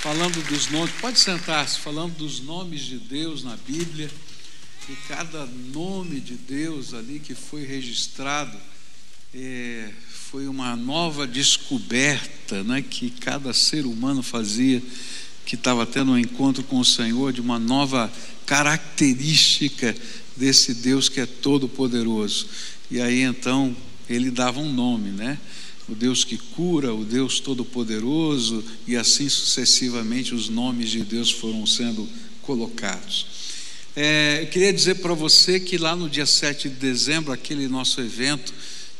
falando dos nomes, pode sentar-se, falando dos nomes de Deus na Bíblia, e cada nome de Deus ali que foi registrado foi uma nova descoberta, né, que cada ser humano fazia, que estava tendo um encontro com o Senhor, de uma nova característica desse Deus que é todo poderoso. E aí então ele dava um nome, né? O Deus que cura, o Deus todo-poderoso, e assim sucessivamente os nomes de Deus foram sendo colocados. Eu queria dizer para você que lá no dia 7 de dezembro, aquele nosso evento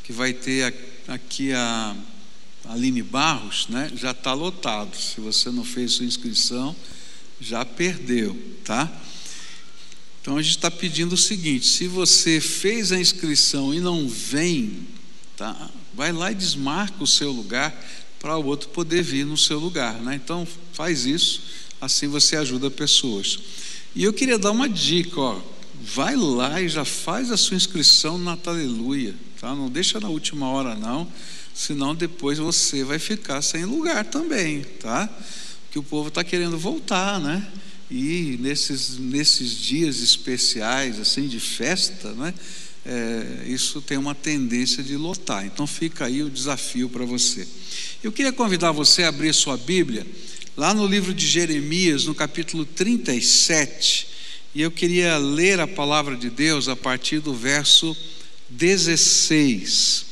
que vai ter aqui a Aline Barros, né, já está lotado. Se você não fez sua inscrição, já perdeu, tá? Então a gente está pedindo o seguinte: se você fez a inscrição e não vem, tá, vai lá e desmarca o seu lugar para o outro poder vir no seu lugar, né? Então faz isso, assim você ajuda pessoas. E eu queria dar uma dica, vai lá e já faz a sua inscrição na Aleluia, tá? Não deixa na última hora não, senão depois você vai ficar sem lugar também, tá? Porque o povo está querendo voltar, né? E nesses dias especiais, assim, de festa, né? Isso tem uma tendência de lotar. Então fica aí o desafio para você. Eu queria convidar você a abrir sua Bíblia lá no livro de Jeremias, no capítulo 37, e eu queria ler a palavra de Deus a partir do verso 16.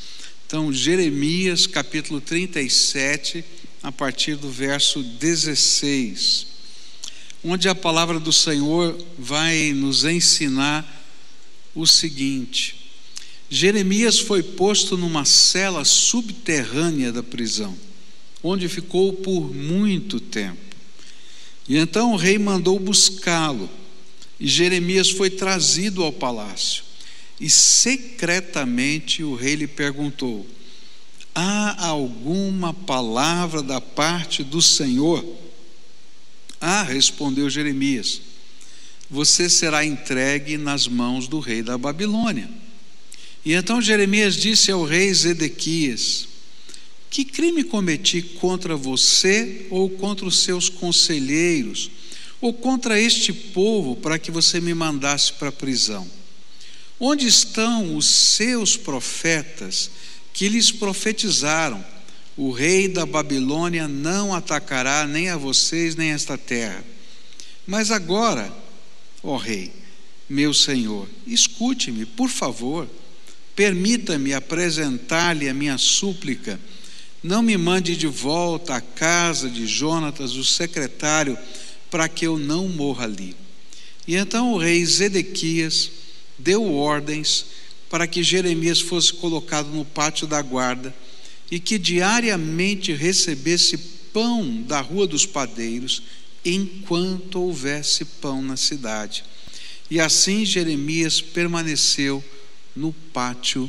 Então, Jeremias capítulo 37, a partir do verso 16, onde a palavra do Senhor vai nos ensinar o seguinte: Jeremias foi posto numa cela subterrânea da prisão, onde ficou por muito tempo. E então o rei mandou buscá-lo, e Jeremias foi trazido ao palácio. E secretamente o rei lhe perguntou: há alguma palavra da parte do Senhor? Respondeu Jeremias: você será entregue nas mãos do rei da Babilônia. E então Jeremias disse ao rei Zedequias: que crime cometi contra você, ou contra os seus conselheiros, ou contra este povo, para que você me mandasse para a prisão? Onde estão os seus profetas que lhes profetizaram: o rei da Babilônia não atacará nem a vocês nem esta terra? Mas agora, ó rei, meu senhor, escute-me, por favor, permita-me apresentar-lhe a minha súplica. Não me mande de volta à casa de Jonatas, o secretário, para que eu não morra ali. E então o rei Zedequias deu ordens para que Jeremias fosse colocado no pátio da guarda e que diariamente recebesse pão da rua dos padeiros, enquanto houvesse pão na cidade. E assim Jeremias permaneceu no pátio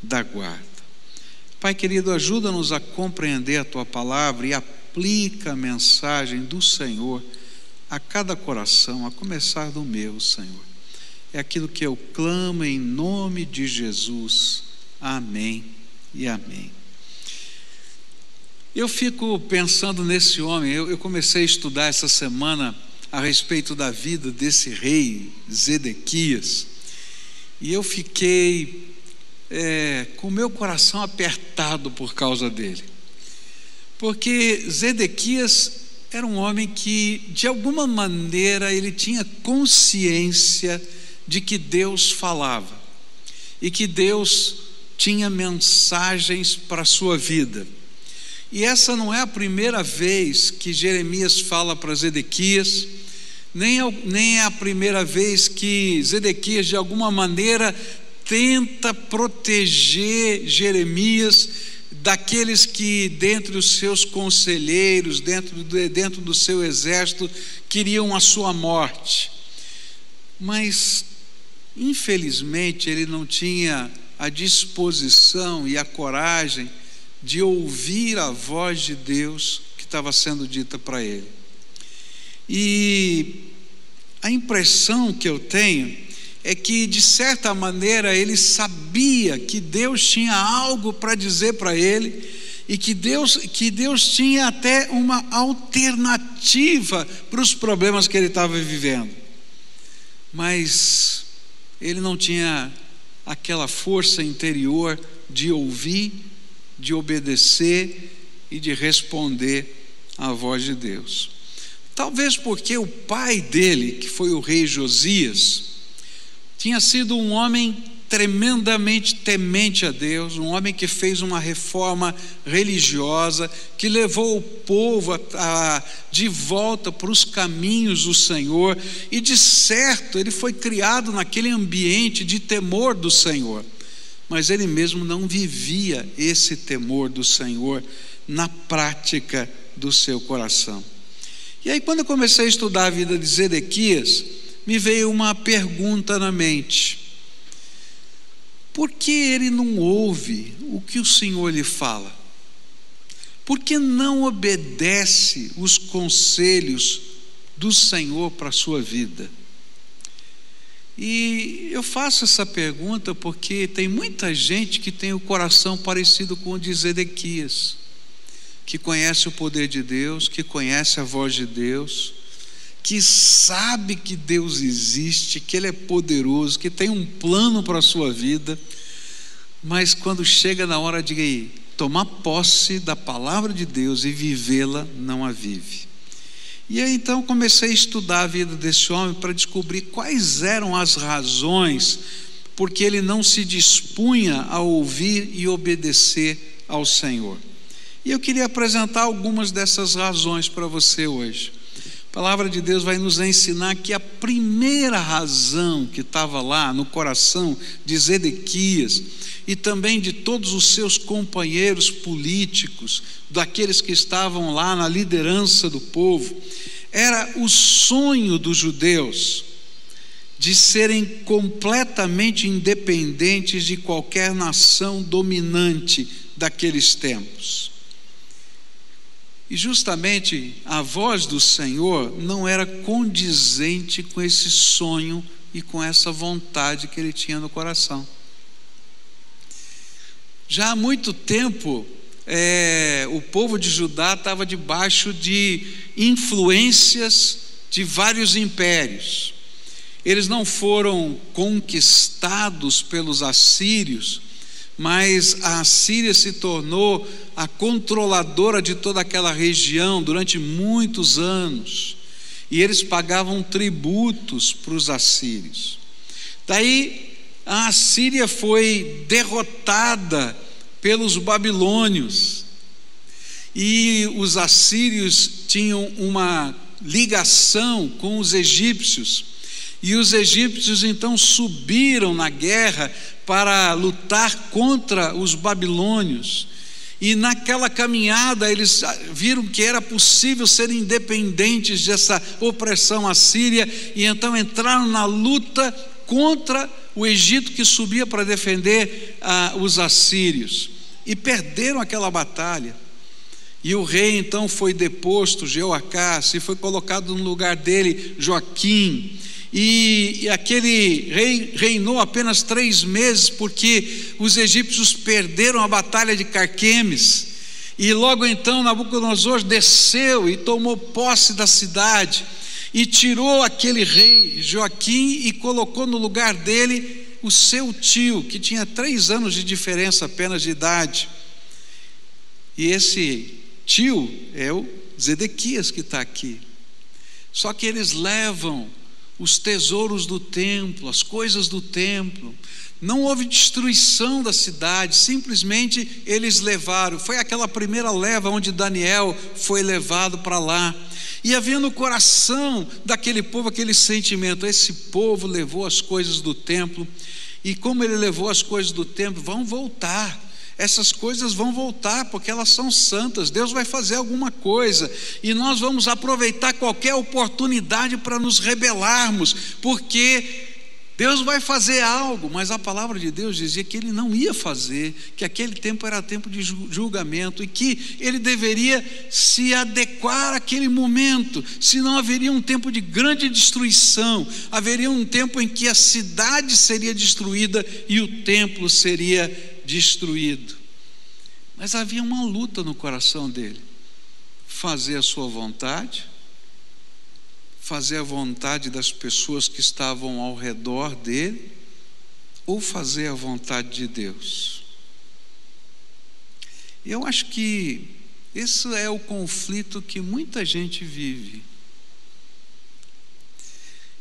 da guarda. Pai querido, ajuda-nos a compreender a Tua palavra e aplica a mensagem do Senhor a cada coração, a começar do meu, Senhor. É aquilo que eu clamo em nome de Jesus. Amém e amém. Eu fico pensando nesse homem. Eu comecei a estudar essa semana a respeito da vida desse rei Zedequias, e eu fiquei com o meu coração apertado por causa dele, porque Zedequias era um homem que, de alguma maneira, ele tinha consciência de que Deus falava e que Deus tinha mensagens para a sua vida. E essa não é a primeira vez que Jeremias fala para Zedequias, nem é a primeira vez que Zedequias, de alguma maneira, tenta proteger Jeremias daqueles que, dentre os seus conselheiros, dentro do seu exército, queriam a sua morte. Mas, infelizmente, ele não tinha a disposição e a coragem de ouvir a voz de Deus que estava sendo dita para ele. E a impressão que eu tenho é que, de certa maneira, ele sabia que Deus tinha algo para dizer para ele, e que Deus tinha até uma alternativa para os problemas que ele estava vivendo, mas ele não tinha aquela força interior de ouvir, de obedecer e de responder à voz de Deus. Talvez porque o pai dele, que foi o rei Josias, tinha sido um homem tremendamente temente a Deus, um homem que fez uma reforma religiosa, que levou o povo de volta para os caminhos do Senhor, e de certo ele foi criado naquele ambiente de temor do Senhor, mas ele mesmo não vivia esse temor do Senhor na prática do seu coração. E aí, quando eu comecei a estudar a vida de Zedequias, me veio uma pergunta na mente: por que ele não ouve o que o Senhor lhe fala? Por que não obedece os conselhos do Senhor para a sua vida? E eu faço essa pergunta porque tem muita gente que tem o coração parecido com o de Zedequias, que conhece o poder de Deus, que conhece a voz de Deus, que sabe que Deus existe, que Ele é poderoso, que tem um plano para a sua vida, mas quando chega na hora de tomar posse da palavra de Deus e vivê-la, não a vive. E aí então comecei a estudar a vida desse homem para descobrir quais eram as razões porque ele não se dispunha a ouvir e obedecer ao Senhor. E eu queria apresentar algumas dessas razões para você hoje. A palavra de Deus vai nos ensinar que a primeira razão que estava lá no coração de Zedequias e também de todos os seus companheiros políticos, daqueles que estavam lá na liderança do povo, era o sonho dos judeus de serem completamente independentes de qualquer nação dominante daqueles tempos. E justamente a voz do Senhor não era condizente com esse sonho e com essa vontade que ele tinha no coração. Já há muito tempo, o povo de Judá estava debaixo de influências de vários impérios. Eles não foram conquistados pelos assírios, mas a Assíria se tornou a controladora de toda aquela região durante muitos anos, e eles pagavam tributos para os assírios. Daí a Assíria foi derrotada pelos babilônios, e os assírios tinham uma ligação com os egípcios, e os egípcios então subiram na guerra para lutar contra os babilônios, e naquela caminhada eles viram que era possível ser independentes dessa opressão assíria, e então entraram na luta contra o Egito, que subia para defender os assírios, e perderam aquela batalha. E o rei então foi deposto, Jeoacás, e foi colocado no lugar dele Joaquim. E aquele rei reinou apenas 3 meses, porque os egípcios perderam a batalha de Carquemes, e logo então Nabucodonosor desceu e tomou posse da cidade, e tirou aquele rei Joaquim e colocou no lugar dele o seu tio, que tinha 3 anos de diferença apenas de idade. E esse tio é o Zedequias que está aqui. Só que eles levam os tesouros do templo, as coisas do templo. Não houve destruição da cidade, simplesmente eles levaram. Foi aquela primeira leva onde Daniel foi levado para lá. E havia no coração daquele povo aquele sentimento: esse povo levou as coisas do templo, e como ele levou as coisas do templo, vão voltar. Essas coisas vão voltar, porque elas são santas. Deus vai fazer alguma coisa, e nós vamos aproveitar qualquer oportunidade para nos rebelarmos, porque Deus vai fazer algo. Mas a palavra de Deus dizia que Ele não ia fazer, que aquele tempo era tempo de julgamento, e que ele deveria se adequar àquele momento, senão haveria um tempo de grande destruição, haveria um tempo em que a cidade seria destruída e o templo seria destruído. Mas havia uma luta no coração dele: fazer a sua vontade, fazer a vontade das pessoas que estavam ao redor dele, ou fazer a vontade de Deus. Eu acho que esse é o conflito que muita gente vive.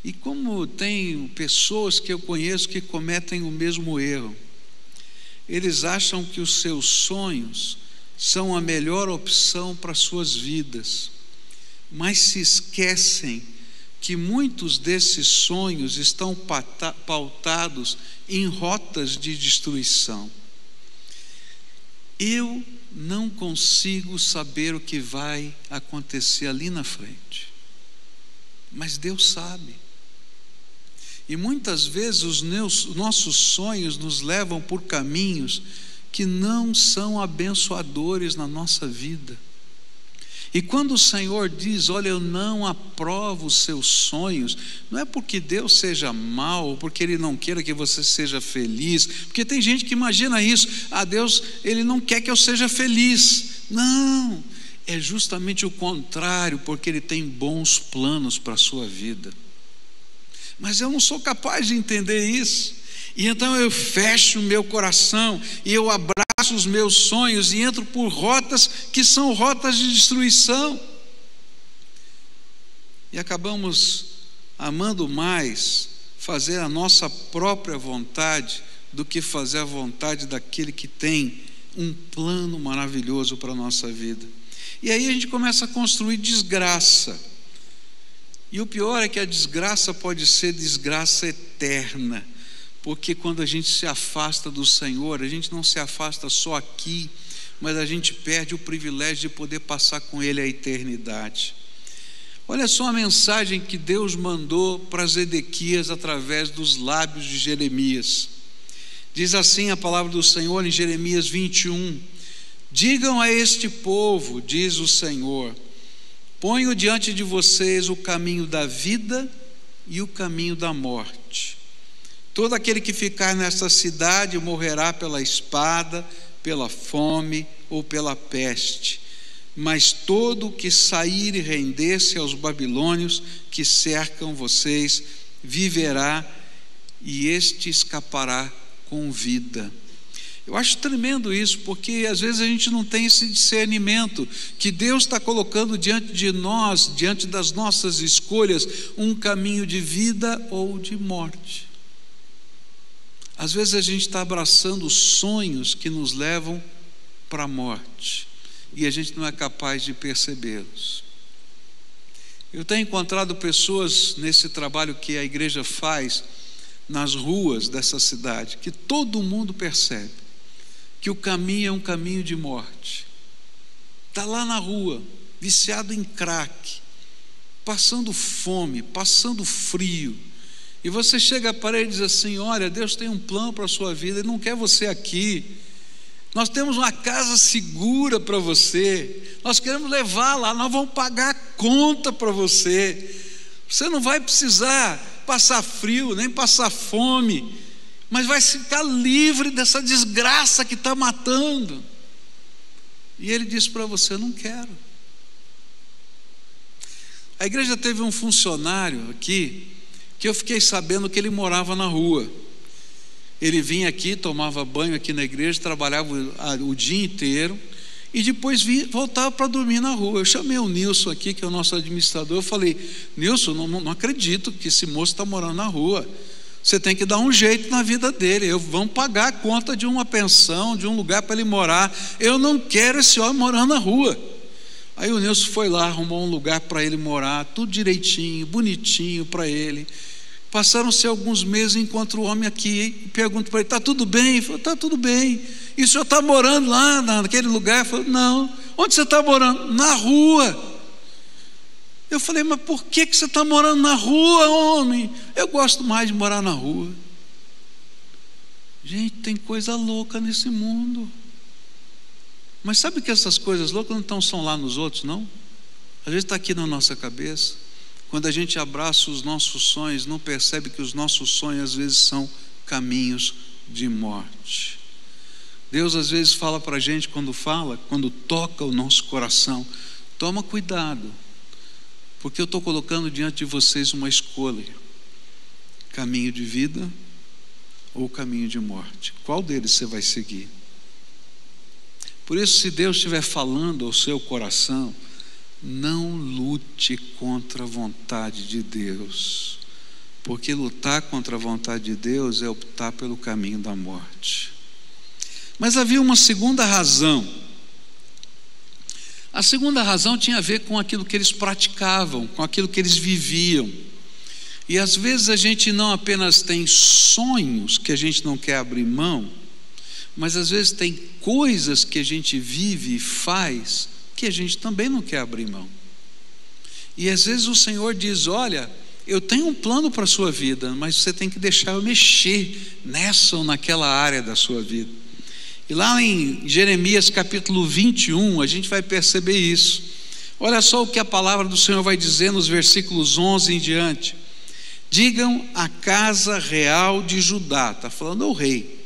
E como tem pessoas que eu conheço que cometem o mesmo erro, eles acham que os seus sonhos são a melhor opção para suas vidas, mas se esquecem que muitos desses sonhos estão pautados em rotas de destruição. Eu não consigo saber o que vai acontecer ali na frente, mas Deus sabe. E muitas vezes os nossos sonhos nos levam por caminhos que não são abençoadores na nossa vida. E quando o Senhor diz: olha, eu não aprovo os seus sonhos, não é porque Deus seja mau, ou porque Ele não queira que você seja feliz, porque tem gente que imagina isso: Deus, Ele não quer que eu seja feliz. Não, é justamente o contrário, porque Ele tem bons planos para a sua vida. Mas eu não sou capaz de entender isso, e então eu fecho o meu coração, e eu abraço os meus sonhos, e entro por rotas que são rotas de destruição, e acabamos amando mais fazer a nossa própria vontade do que fazer a vontade daquele que tem um plano maravilhoso para a nossa vida. E aí a gente começa a construir desgraça. E o pior é que a desgraça pode ser desgraça eterna, porque quando a gente se afasta do Senhor, a gente não se afasta só aqui, mas a gente perde o privilégio de poder passar com Ele a eternidade. Olha só a mensagem que Deus mandou para Zedequias através dos lábios de Jeremias. Diz assim a palavra do Senhor em Jeremias 21: digam a este povo, diz o Senhor, ponho diante de vocês o caminho da vida e o caminho da morte. Todo aquele que ficar nesta cidade morrerá pela espada, pela fome ou pela peste. Mas todo o que sair e render-se aos babilônios que cercam vocês viverá, e este escapará com vida. Eu acho tremendo isso, porque às vezes a gente não tem esse discernimento, que Deus está colocando diante de nós, diante das nossas escolhas, um caminho de vida ou de morte. Às vezes a gente está abraçando sonhos que nos levam para a morte, e a gente não é capaz de percebê-los. Eu tenho encontrado pessoas nesse trabalho que a igreja faz nas ruas dessa cidade, que todo mundo percebe que o caminho é um caminho de morte. Está lá na rua, viciado em crack, passando fome, passando frio, e você chega para ele e diz assim: olha, Deus tem um plano para a sua vida, Ele não quer você aqui, nós temos uma casa segura para você, nós queremos levar lá, nós vamos pagar a conta para você, você não vai precisar passar frio, nem passar fome, mas vai ficar livre dessa desgraça que está matando. E ele diz para você: não quero. A igreja teve um funcionário aqui, que eu fiquei sabendo que ele morava na rua. Ele vinha aqui, tomava banho aqui na igreja, trabalhava o dia inteiro, e depois voltava para dormir na rua. Eu chamei o Nilson aqui, que é o nosso administrador, eu falei: Nilson, não acredito que esse moço está morando na rua, você tem que dar um jeito na vida dele, vamos pagar a conta de uma pensão, de um lugar para ele morar, eu não quero esse homem morando na rua. Aí o Nilson foi lá, arrumou um lugar para ele morar, tudo direitinho, bonitinho para ele. Passaram-se alguns meses, encontro o homem aqui e pergunto para ele: está tudo bem? Ele falou: está tudo bem. E o senhor está morando lá naquele lugar? Ele falou: não. Onde você está morando? Na rua. Eu falei: mas por que você está morando na rua, homem? Eu gosto mais de morar na rua. Gente, tem coisa louca nesse mundo. Mas sabe que essas coisas loucas não estão só lá nos outros, não? Às vezes está aqui na nossa cabeça. Quando a gente abraça os nossos sonhos, não percebe que os nossos sonhos às vezes são caminhos de morte. Deus às vezes fala para a gente quando toca o nosso coração: toma cuidado, porque eu estou colocando diante de vocês uma escolha, caminho de vida ou caminho de morte. Qual deles você vai seguir? Por isso, se Deus estiver falando ao seu coração, não lute contra a vontade de Deus, porque lutar contra a vontade de Deus é optar pelo caminho da morte. Mas havia uma segunda razão. A segunda razão tinha a ver com aquilo que eles praticavam, com aquilo que eles viviam. E às vezes a gente não apenas tem sonhos que a gente não quer abrir mão, mas às vezes tem coisas que a gente vive e faz que a gente também não quer abrir mão. E às vezes o Senhor diz: olha, eu tenho um plano para a sua vida, mas você tem que deixar eu mexer nessa ou naquela área da sua vida. E lá em Jeremias capítulo 21, a gente vai perceber isso. Olha só o que a palavra do Senhor vai dizer nos versículos 11 em diante. Digam à casa real de Judá, está falando ao rei: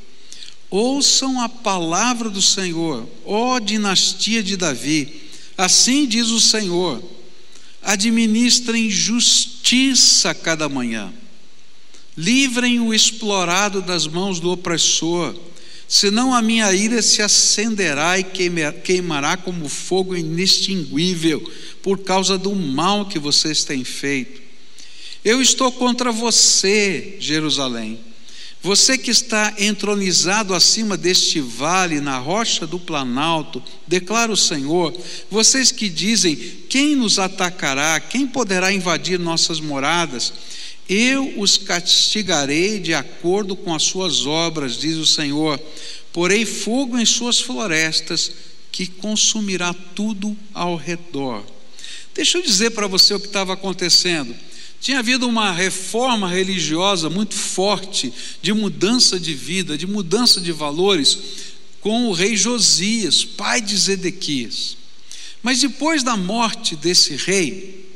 ouçam a palavra do Senhor, ó dinastia de Davi. Assim diz o Senhor: administrem justiça cada manhã, livrem o explorado das mãos do opressor, senão a minha ira se acenderá e queimará como fogo inextinguível, por causa do mal que vocês têm feito. Eu estou contra você, Jerusalém, você que está entronizado acima deste vale, na rocha do planalto, declara o Senhor. Vocês que dizem: quem nos atacará? Quem poderá invadir nossas moradas? Eu os castigarei de acordo com as suas obras, diz o Senhor. Porei fogo em suas florestas, que consumirá tudo ao redor. Deixa eu dizer para você o que estava acontecendo. Tinha havido uma reforma religiosa muito forte, de mudança de vida, de mudança de valores, com o rei Josias, pai de Zedequias. Mas depois da morte desse rei,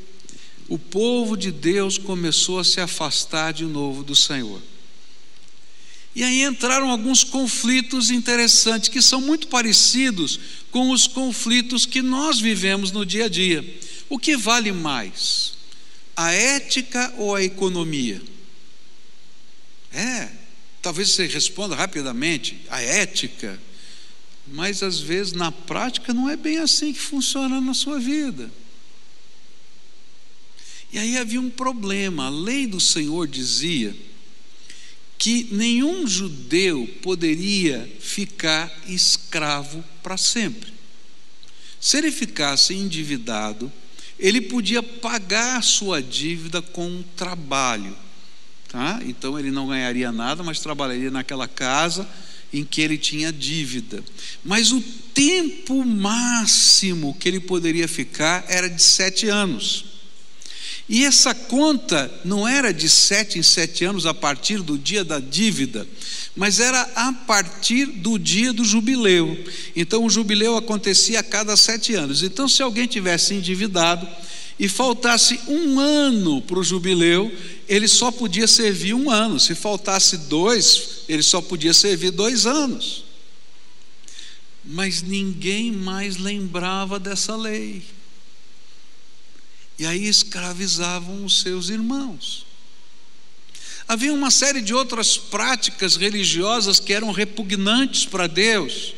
o povo de Deus começou a se afastar de novo do Senhor. E aí entraram alguns conflitos interessantes, que são muito parecidos com os conflitos que nós vivemos no dia a dia. O que vale mais? A ética ou a economia? Talvez você responda rapidamente: a ética. Mas às vezes na prática não é bem assim que funciona na sua vida. E aí havia um problema. A lei do Senhor dizia que nenhum judeu poderia ficar escravo para sempre. Se ele ficasse endividado, ele podia pagar a sua dívida com um trabalho, tá? Então ele não ganharia nada, mas trabalharia naquela casa em que ele tinha dívida. Mas o tempo máximo que ele poderia ficar era de 7 anos. E essa conta não era de 7 em 7 anos a partir do dia da dívida, mas era a partir do dia do jubileu. Então o jubileu acontecia a cada 7 anos. Então, se alguém tivesse endividado e faltasse 1 ano para o jubileu, ele só podia servir 1 ano. Se faltasse 2, ele só podia servir 2 anos. Mas ninguém mais lembrava dessa lei. E aí escravizavam os seus irmãos. Havia uma série de outras práticas religiosas que eram repugnantes para Deus.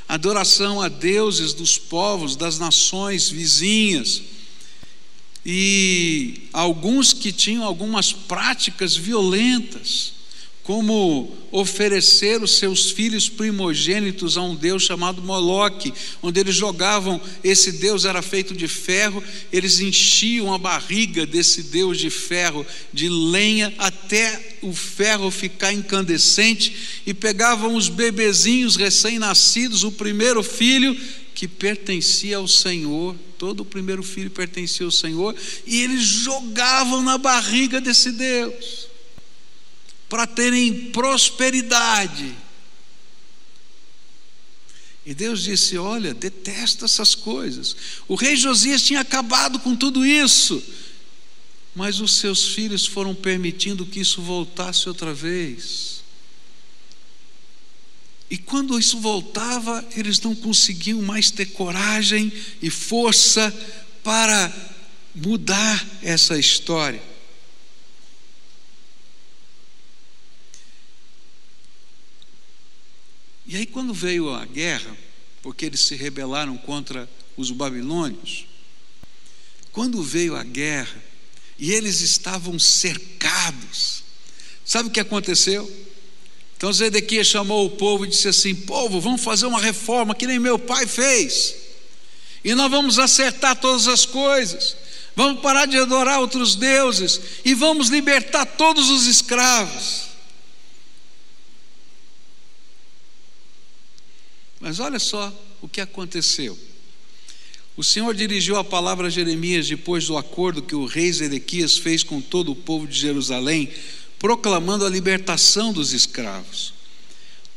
Adoração a deuses dos povos, das nações vizinhas. E alguns que tinham algumas práticas violentas, como oferecer os seus filhos primogênitos a um deus chamado Moloque, onde eles jogavam, esse deus era feito de ferro, eles enchiam a barriga desse deus de ferro de lenha até o ferro ficar incandescente, e pegavam os bebezinhos recém-nascidos, o primeiro filho que pertencia ao Senhor, todo o primeiro filho pertencia ao Senhor, e eles jogavam na barriga desse Deus para terem prosperidade. E Deus disse: olha, detesta essas coisas. O rei Josias tinha acabado com tudo isso, mas os seus filhos foram permitindo que isso voltasse outra vez. E quando isso voltava, eles não conseguiam mais ter coragem e força para mudar essa história. E aí, quando veio a guerra, porque eles se rebelaram contra os babilônios, quando veio a guerra e eles estavam cercados, sabe o que aconteceu? Então Zedequias chamou o povo e disse assim: povo, vamos fazer uma reforma que nem meu pai fez, e nós vamos acertar todas as coisas, vamos parar de adorar outros deuses e vamos libertar todos os escravos. Mas olha só o que aconteceu. O Senhor dirigiu a palavra a Jeremias depois do acordo que o rei Zedequias fez com todo o povo de Jerusalém, proclamando a libertação dos escravos.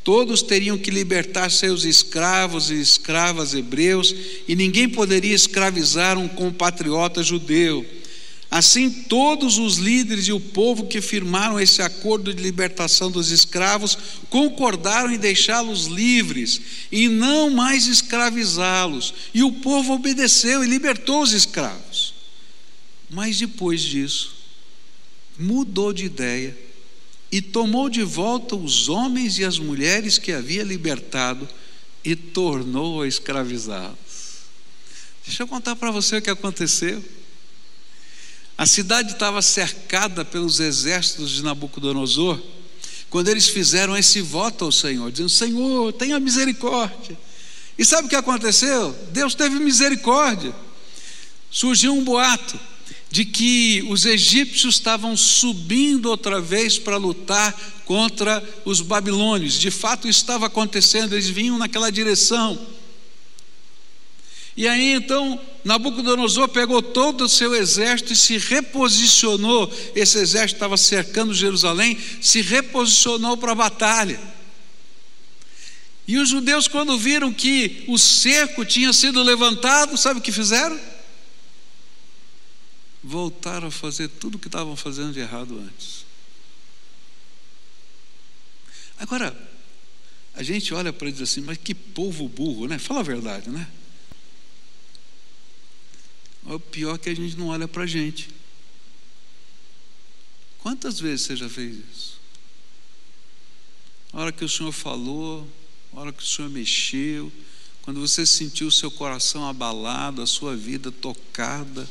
Todos teriam que libertar seus escravos e escravas hebreus, e ninguém poderia escravizar um compatriota judeu. Assim, todos os líderes e o povo que firmaram esse acordo de libertação dos escravos concordaram em deixá-los livres e não mais escravizá-los. E o povo obedeceu e libertou os escravos. Mas depois disso, mudou de ideia e tomou de volta os homens e as mulheres que havia libertado e tornou a escravizá-los. Deixa eu contar para você o que aconteceu. A cidade estava cercada pelos exércitos de Nabucodonosor, quando eles fizeram esse voto ao Senhor, dizendo: Senhor, tenha misericórdia. E sabe o que aconteceu? Deus teve misericórdia. Surgiu um boato de que os egípcios estavam subindo outra vez para lutar contra os babilônios. De fato, isso estava acontecendo, eles vinham naquela direção. E aí então Nabucodonosor pegou todo o seu exército e se reposicionou. Esse exército estava cercando Jerusalém, se reposicionou para a batalha. E os judeus, quando viram que o cerco tinha sido levantado, sabe o que fizeram? Voltaram a fazer tudo o que estavam fazendo de errado antes. Agora, a gente olha para ele e diz assim: mas que povo burro, né? Fala a verdade, né? O pior é que a gente não olha para a gente. Quantas vezes você já fez isso? A hora que o Senhor falou, a hora que o Senhor mexeu, quando você sentiu o seu coração abalado, a sua vida tocada,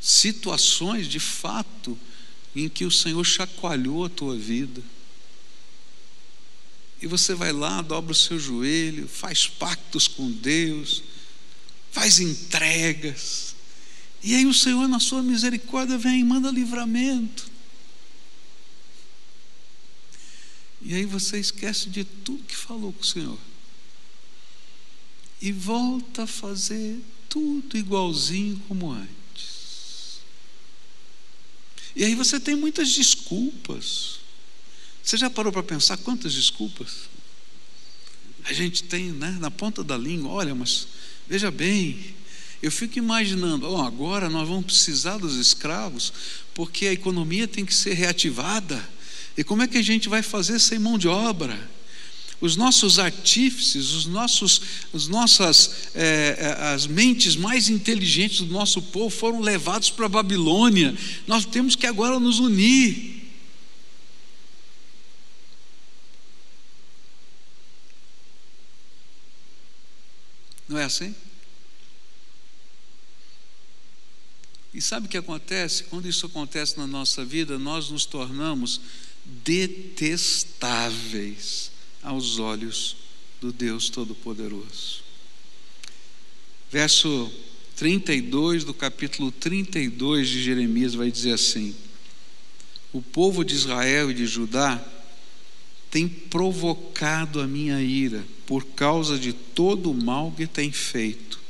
situações de fato em que o Senhor chacoalhou a tua vida, e você vai lá, dobra o seu joelho, faz pactos com Deus, faz entregas, e aí o Senhor, na sua misericórdia, vem e manda livramento. E aí você esquece de tudo que falou com o Senhor e volta a fazer tudo igualzinho como antes. E aí você tem muitas desculpas. Você já parou para pensar quantas desculpas a gente tem, né, na ponta da língua? Olha, mas veja bem, eu fico imaginando, agora nós vamos precisar dos escravos, porque a economia tem que ser reativada. E como é que a gente vai fazer sem mão de obra? Os nossos artífices, as mentes mais inteligentes do nosso povo foram levados para a Babilônia. Nós temos que agora nos unir. Não é assim? E sabe o que acontece? Quando isso acontece na nossa vida, nós nos tornamos detestáveis aos olhos do Deus Todo-Poderoso. Verso 32 do capítulo 32 de Jeremias vai dizer assim: o povo de Israel e de Judá tem provocado a minha ira por causa de todo o mal que tem feito.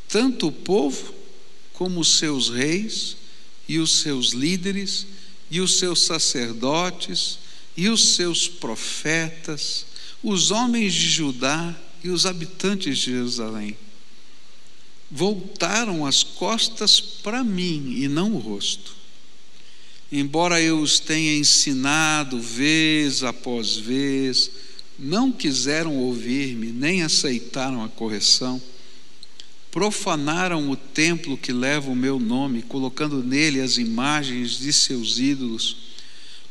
Tanto o povo como os seus reis e os seus líderes e os seus sacerdotes e os seus profetas, os homens de Judá e os habitantes de Jerusalém, voltaram as costas para mim e não o rosto. Embora eu os tenha ensinado vez após vez, não quiseram ouvir-me, nem aceitaram a correção. Profanaram o templo que leva o meu nome, colocando nele as imagens de seus ídolos.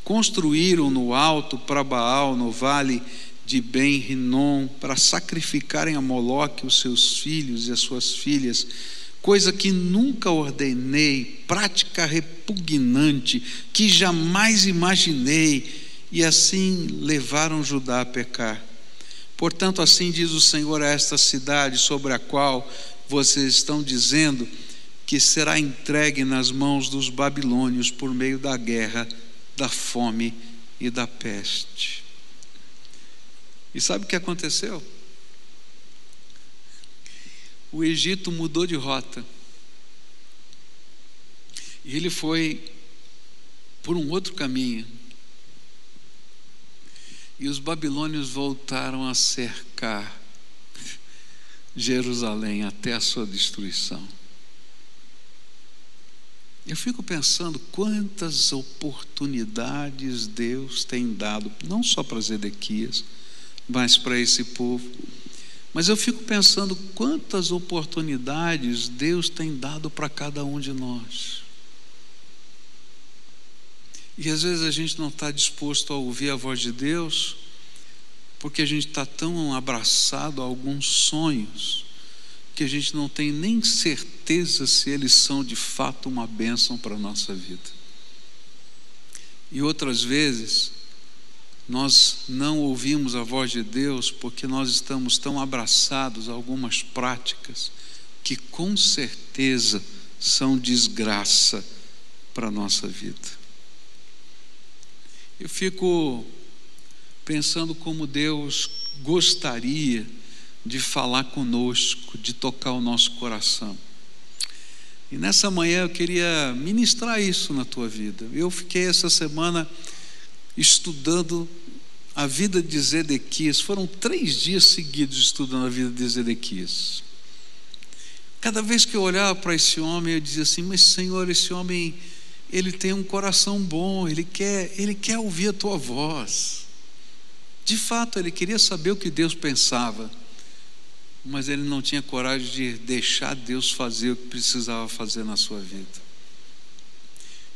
Construíram no alto para Baal, no vale de Ben-Rinom, para sacrificarem a Moloque os seus filhos e as suas filhas, coisa que nunca ordenei, prática repugnante, que jamais imaginei, e assim levaram Judá a pecar. Portanto, assim diz o Senhor a esta cidade, sobre a qual vocês estão dizendo que será entregue nas mãos dos babilônios por meio da guerra, da fome e da peste. E sabe o que aconteceu? O Egito mudou de rota. E ele foi por um outro caminho. E os babilônios voltaram a cercar Jerusalém até a sua destruição. Eu fico pensando quantas oportunidades Deus tem dado, não só para Zedequias, mas para esse povo. Mas eu fico pensando quantas oportunidades Deus tem dado para cada um de nós. E às vezes a gente não está disposto a ouvir a voz de Deus, porque a gente está tão abraçado a alguns sonhos, que a gente não tem nem certeza se eles são de fato uma bênção para a nossa vida. E outras vezes, nós não ouvimos a voz de Deus porque nós estamos tão abraçados a algumas práticas que com certeza são desgraça para a nossa vida. Eu fico pensando como Deus gostaria de falar conosco, de tocar o nosso coração. E nessa manhã eu queria ministrar isso na tua vida. Eu fiquei essa semana estudando a vida de Zedequias. Foram 3 dias seguidos estudando a vida de Zedequias. Cada vez que eu olhava para esse homem, eu dizia assim: mas Senhor, esse homem, ele tem um coração bom, ele quer ouvir a tua voz. De fato, ele queria saber o que Deus pensava, mas ele não tinha coragem de deixar Deus fazer o que precisava fazer na sua vida.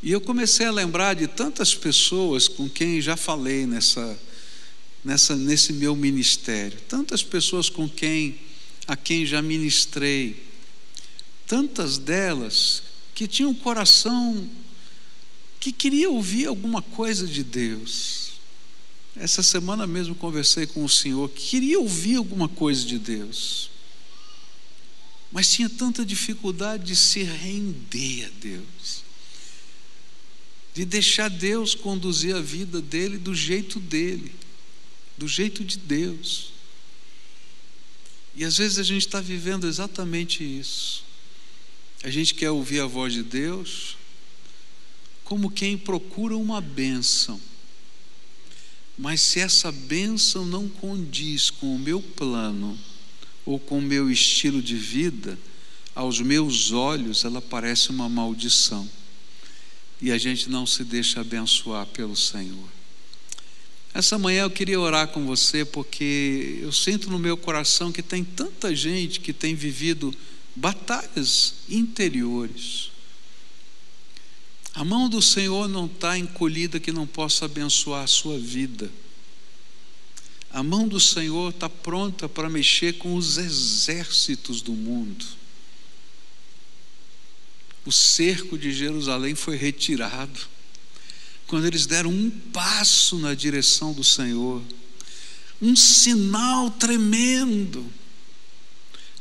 E eu comecei a lembrar de tantas pessoas com quem já falei nesse meu ministério, tantas pessoas a quem já ministrei, tantas delas que tinham um coração que queria ouvir alguma coisa de Deus. Essa semana mesmo conversei com o senhor que queria ouvir alguma coisa de Deus, mas tinha tanta dificuldade de se render a Deus, de deixar Deus conduzir a vida dele, do jeito de Deus. E às vezes a gente está vivendo exatamente isso. A gente quer ouvir a voz de Deus como quem procura uma bênção, mas se essa bênção não condiz com o meu plano ou com o meu estilo de vida, aos meus olhos ela parece uma maldição, e a gente não se deixa abençoar pelo Senhor. Essa manhã eu queria orar com você, porque eu sinto no meu coração que tem tanta gente que tem vivido batalhas interiores. A mão do Senhor não está encolhida que não possa abençoar a sua vida. A mão do Senhor está pronta para mexer com os exércitos do mundo. O cerco de Jerusalém foi retirado quando eles deram um passo na direção do Senhor, um sinal tremendo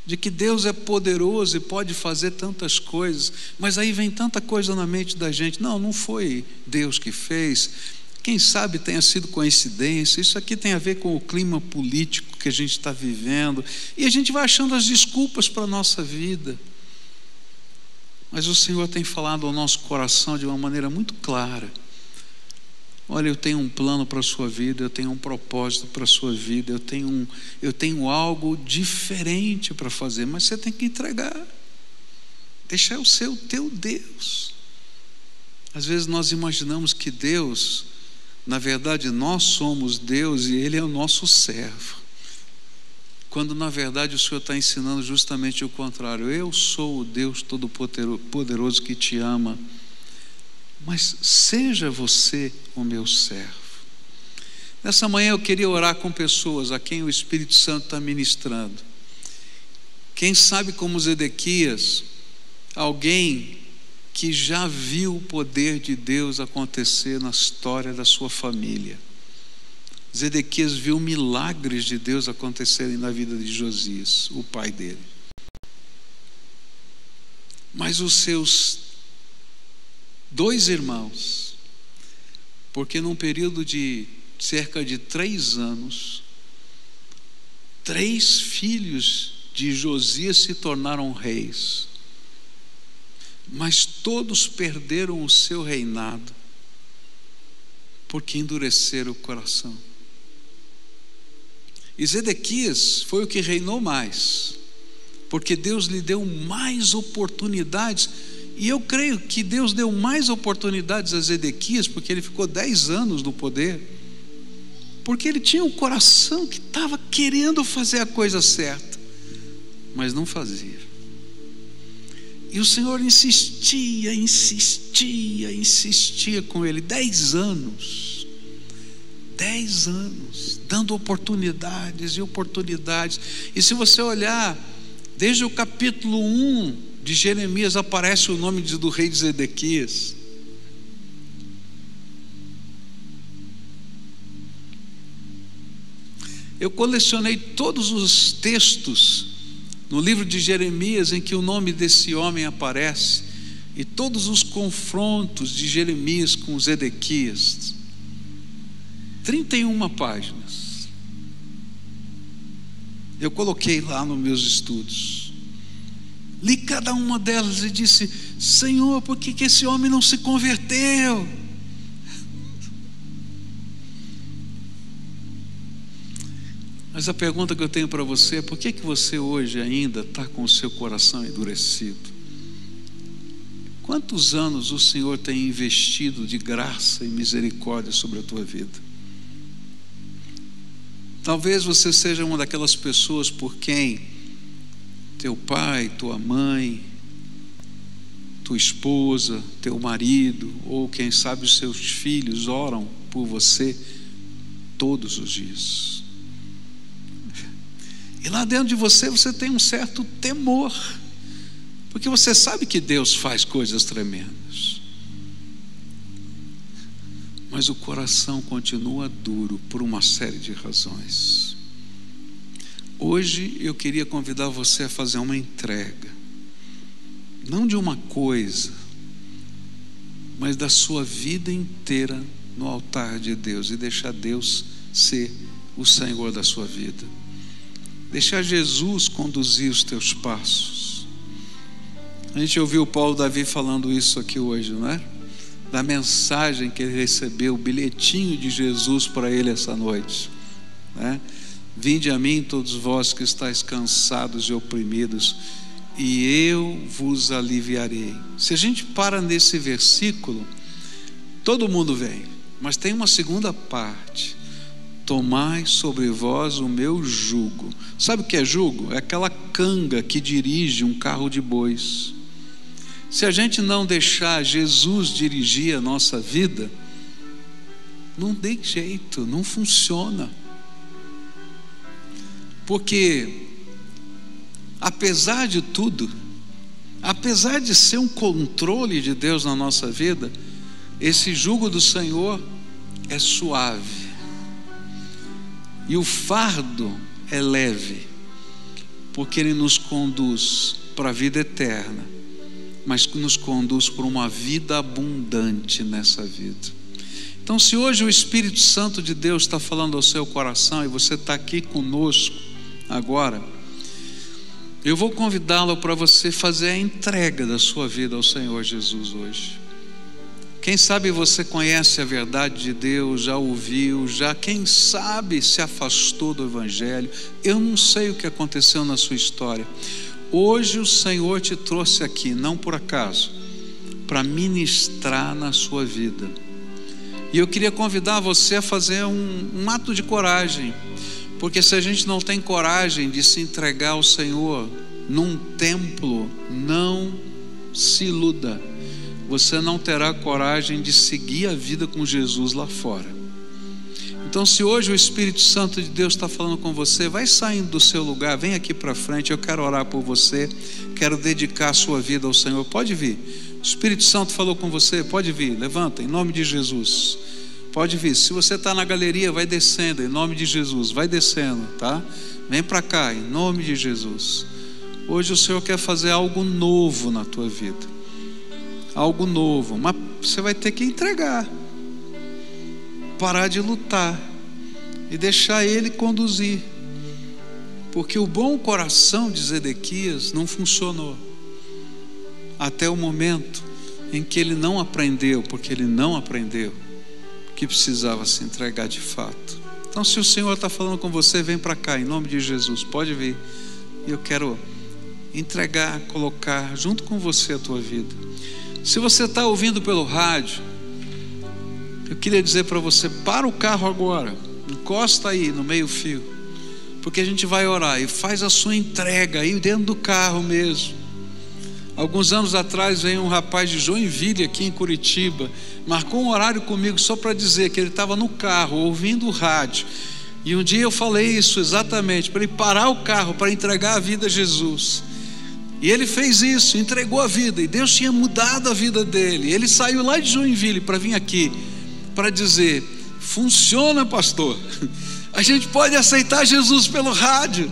de que Deus é poderoso e pode fazer tantas coisas. Mas aí vem tanta coisa na mente da gente: não foi Deus que fez, quem sabe tenha sido coincidência, isso aqui tem a ver com o clima político que a gente está vivendo, e a gente vai achando as desculpas para a nossa vida. Mas o Senhor tem falado ao nosso coração de uma maneira muito clara: olha, eu tenho um plano para a sua vida, eu tenho um propósito para a sua vida, eu tenho algo diferente para fazer, mas você tem que entregar, deixar eu ser o teu Deus. Às vezes nós imaginamos que Deus Na verdade, nós somos Deus e Ele é o nosso servo. Quando na verdade o Senhor está ensinando justamente o contrário. Eu sou o Deus Todo-Poderoso que te ama, mas seja você o meu servo. Nessa manhã eu queria orar com pessoas a quem o Espírito Santo está ministrando. Quem sabe como Zedequias, alguém que já viu o poder de Deus acontecer na história da sua família. Zedequias viu milagres de Deus acontecerem na vida de Josias, o pai dele. Mas os seus 2 irmãos, porque num período de cerca de 3 anos, 3 filhos de Josias se tornaram reis, mas todos perderam o seu reinado, porque endureceram o coração. E Zedequias foi o que reinou mais, porque Deus lhe deu mais oportunidades. E eu creio que Deus deu mais oportunidades a Zedequias, porque ele ficou 10 anos no poder, porque ele tinha um coração que estava querendo fazer a coisa certa, mas não fazia. E o Senhor insistia com ele. 10 anos, dando oportunidades e oportunidades. E se você olhar, desde o capítulo 1 de Jeremias, aparece o nome do rei de Zedequias. Eu colecionei todos os textos no livro de Jeremias em que o nome desse homem aparece, e todos os confrontos de Jeremias com Zedequias. 31 páginas. Eu coloquei lá nos meus estudos. Li cada uma delas e disse: Senhor, por que esse homem não se converteu? Mas a pergunta que eu tenho para você é: por que você hoje ainda está com o seu coração endurecido? Quantos anos o Senhor tem investido de graça e misericórdia sobre a tua vida? Talvez você seja uma daquelas pessoas por quem teu pai, tua mãe, tua esposa, teu marido, ou quem sabe os seus filhos oram por você todos os dias. E lá dentro de você tem um certo temor, porque você sabe que Deus faz coisas tremendas, mas o coração continua duro por uma série de razões. Hoje eu queria convidar você a fazer uma entrega, não de uma coisa, mas da sua vida inteira no altar de Deus, e deixar Deus ser o Senhor da sua vida. Deixar Jesus conduzir os teus passos. A gente ouviu o Paulo Davi falando isso aqui hoje, não é? Da mensagem que ele recebeu, o bilhetinho de Jesus para ele essa noite, né? Vinde a mim todos vós que estáis cansados e oprimidos, e eu vos aliviarei. Se a gente para nesse versículo, todo mundo vem, mas tem uma segunda parte: tomai sobre vós o meu jugo. Sabe o que é jugo? É aquela canga que dirige um carro de bois. Se a gente não deixar Jesus dirigir a nossa vida, não tem jeito, não funciona. Porque apesar de tudo, apesar de ser um controle de Deus na nossa vida, esse jugo do Senhor é suave, e o fardo é leve, porque Ele nos conduz para a vida eterna, mas nos conduz para uma vida abundante nessa vida. Então, se hoje o Espírito Santo de Deus está falando ao seu coração e você está aqui conosco agora, eu vou convidá-lo para você fazer a entrega da sua vida ao Senhor Jesus hoje. Quem sabe você conhece a verdade de Deus, já ouviu, já quem sabe se afastou do Evangelho. Eu não sei o que aconteceu na sua história. Hoje o Senhor te trouxe aqui, não por acaso, para ministrar na sua vida. E eu queria convidar você a fazer um ato de coragem, porque se a gente não tem coragem de se entregar ao Senhor num templo, não se iluda, você não terá coragem de seguir a vida com Jesus lá fora. Então, se hoje o Espírito Santo de Deus está falando com você, vai saindo do seu lugar, vem aqui para frente, eu quero orar por você, quero dedicar a sua vida ao Senhor. Pode vir. O Espírito Santo falou com você, pode vir, levanta, em nome de Jesus. Pode vir. Se você está na galeria, vai descendo, em nome de Jesus, vai descendo, tá? Vem para cá, em nome de Jesus. Hoje o Senhor quer fazer algo novo na tua vida, algo novo, mas você vai ter que entregar, parar de lutar e deixar Ele conduzir, porque o bom coração de Zedequias não funcionou até o momento em que ele não aprendeu, porque ele não aprendeu que precisava se entregar de fato. Então, se o Senhor está falando com você, vem para cá, em nome de Jesus, pode vir. E eu quero entregar, colocar junto com você a tua vida. Se você está ouvindo pelo rádio, eu queria dizer para você, para o carro agora, encosta aí no meio fio, porque a gente vai orar, e faz a sua entrega aí dentro do carro mesmo. Alguns anos atrás veio um rapaz de Joinville aqui em Curitiba, marcou um horário comigo só para dizer que ele estava no carro ouvindo o rádio, e um dia eu falei isso exatamente, para ele parar o carro para entregar a vida a Jesus. E ele fez isso, entregou a vida, e Deus tinha mudado a vida dele. Ele saiu lá de Joinville para vir aqui, para dizer, funciona, pastor, a gente pode aceitar Jesus pelo rádio.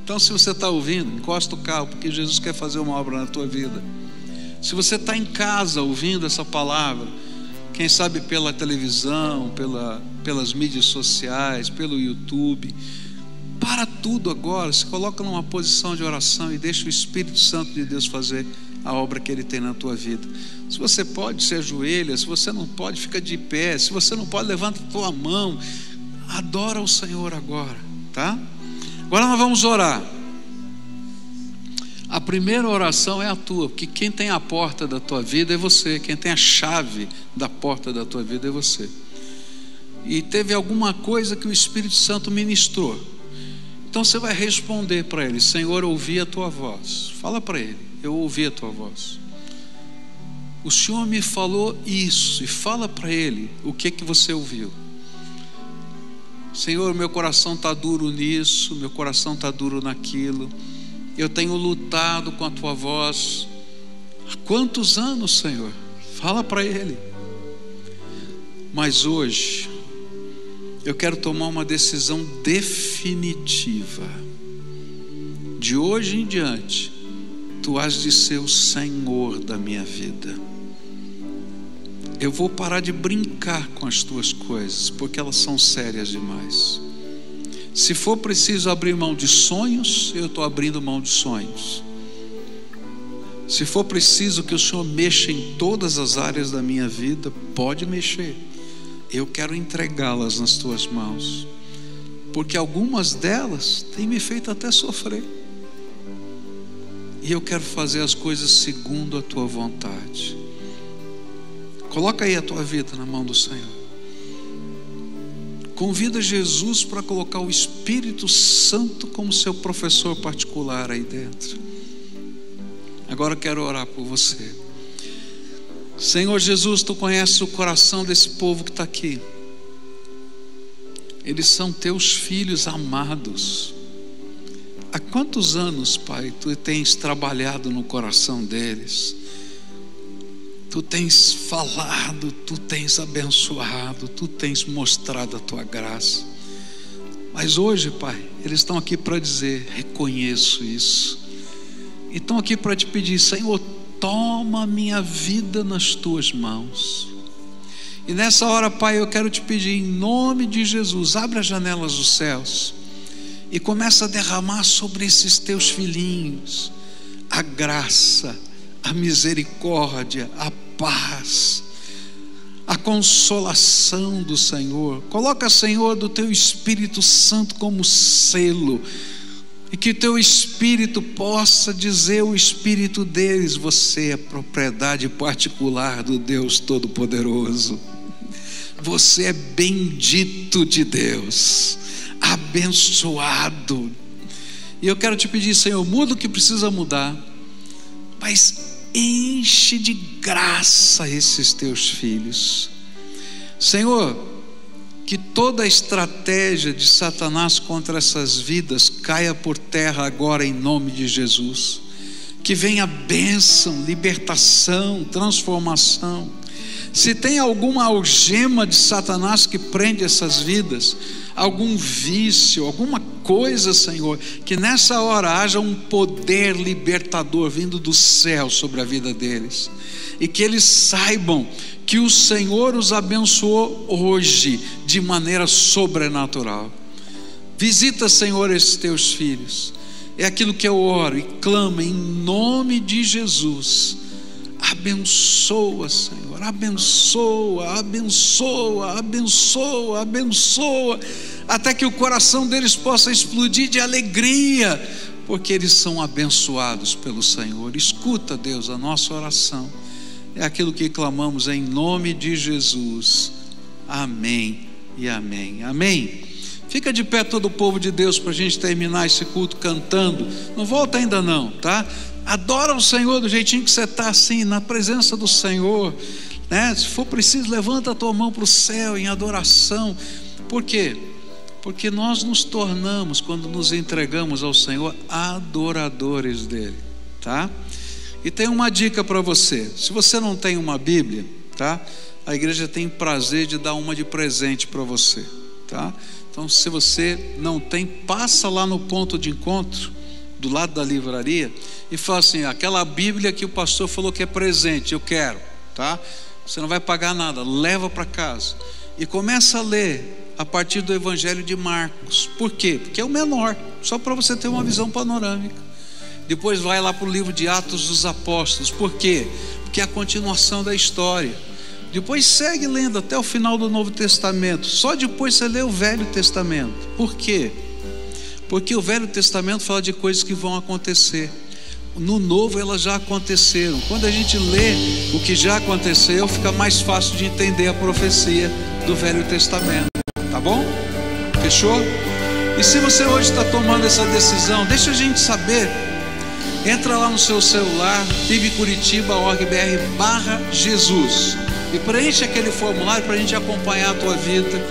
Então, se você está ouvindo, encosta o carro, porque Jesus quer fazer uma obra na tua vida. Se você está em casa ouvindo essa palavra, quem sabe pela televisão, pelas mídias sociais, pelo YouTube, para tudo agora, se coloca numa posição de oração e deixa o Espírito Santo de Deus fazer a obra que Ele tem na tua vida. Se você pode, se ajoelha. Se você não pode, fica de pé. Se você não pode, levanta a tua mão, adora o Senhor agora, tá? Agora nós vamos orar. A primeira oração é a tua, porque quem tem a porta da tua vida é você, quem tem a chave da porta da tua vida é você. E teve alguma coisa que o Espírito Santo ministrou, então você vai responder para Ele: Senhor, eu ouvi a tua voz. Fala para Ele: eu ouvi a tua voz, o Senhor me falou isso. E fala para Ele o que você ouviu. Senhor, meu coração está duro nisso, meu coração está duro naquilo, eu tenho lutado com a tua voz há quantos anos, Senhor? Fala para Ele. Mas hoje eu quero tomar uma decisão definitiva. De hoje em diante, tu has de ser o Senhor da minha vida. Eu vou parar de brincar com as tuas coisas, porque elas são sérias demais. Se for preciso abrir mão de sonhos, eu estou abrindo mão de sonhos. Se for preciso que o Senhor mexa em todas as áreas da minha vida, pode mexer. Eu quero entregá-las nas tuas mãos, porque algumas delas têm me feito até sofrer. E eu quero fazer as coisas segundo a tua vontade. Coloca aí a tua vida na mão do Senhor. Convida Jesus para colocar o Espírito Santo como seu professor particular aí dentro. Agora eu quero orar por você. Senhor Jesus, tu conheces o coração desse povo que está aqui. Eles são teus filhos amados. Há quantos anos, Pai, tu tens trabalhado no coração deles? Tu tens falado, tu tens abençoado, tu tens mostrado a tua graça. Mas hoje, Pai, eles estão aqui para dizer: reconheço isso. E estão aqui para te pedir: Senhor, toma a minha vida nas tuas mãos. E nessa hora, Pai, eu quero te pedir, em nome de Jesus, abre as janelas dos céus e começa a derramar sobre esses teus filhinhos a graça, a misericórdia, a paz, a consolação do Senhor. Coloca, Senhor, do teu Espírito Santo como selo, e que o teu Espírito possa dizer ao Espírito deles: você é propriedade particular do Deus Todo-Poderoso. Você é bendito de Deus, abençoado. E eu quero te pedir, Senhor, muda o que precisa mudar, mas enche de graça esses teus filhos. Senhor, que toda a estratégia de Satanás contra essas vidas caia por terra agora em nome de Jesus. Que venha bênção, libertação, transformação. Se tem alguma algema de Satanás que prende essas vidas, algum vício, alguma coisa, Senhor, que nessa hora haja um poder libertador vindo do céu sobre a vida deles, e que eles saibam que o Senhor os abençoou hoje de maneira sobrenatural. Visita, Senhor, esses teus filhos. É aquilo que eu oro e clamo em nome de Jesus. Abençoa, Senhor, abençoa, abençoa, abençoa, abençoa, até que o coração deles possa explodir de alegria, porque eles são abençoados pelo Senhor. Escuta, Deus, a nossa oração. É aquilo que clamamos em nome de Jesus. Amém e amém. Amém. Fica de pé todo o povo de Deus para a gente terminar esse culto cantando. Não volta ainda não, tá? Adora o Senhor do jeitinho que você está, assim, na presença do Senhor, né? Se for preciso, levanta a tua mão para o céu em adoração. Por quê? Porque nós nos tornamos, quando nos entregamos ao Senhor, adoradores dele, tá? E tem uma dica para você. Se você não tem uma Bíblia, tá? A igreja tem prazer de dar uma de presente para você, tá? Então, se você não tem, passa lá no ponto de encontro, do lado da livraria, e fala assim: aquela Bíblia que o pastor falou que é presente, eu quero, tá? Você não vai pagar nada, leva para casa e começa a ler a partir do Evangelho de Marcos. Por quê? Porque é o menor, só para você ter uma visão panorâmica. Depois vai lá para o livro de Atos dos Apóstolos. Por quê? Porque é a continuação da história. Depois segue lendo até o final do Novo Testamento. Só depois você lê o Velho Testamento. Por quê? Porque o Velho Testamento fala de coisas que vão acontecer. No Novo elas já aconteceram. Quando a gente lê o que já aconteceu, fica mais fácil de entender a profecia do Velho Testamento. Tá bom? Fechou? E se você hoje está tomando essa decisão, deixa a gente saber. Entra lá no seu celular, pibcuritiba.org.br/Jesus, e preenche aquele formulário para a gente acompanhar a tua vida,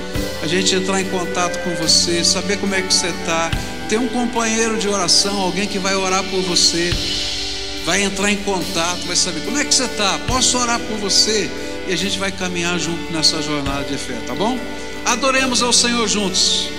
a gente entrar em contato com você, saber como é que você está. Tem um companheiro de oração, alguém que vai orar por você, vai entrar em contato, vai saber como é que você está, posso orar por você, e a gente vai caminhar junto nessa jornada de fé, tá bom? Adoremos ao Senhor juntos.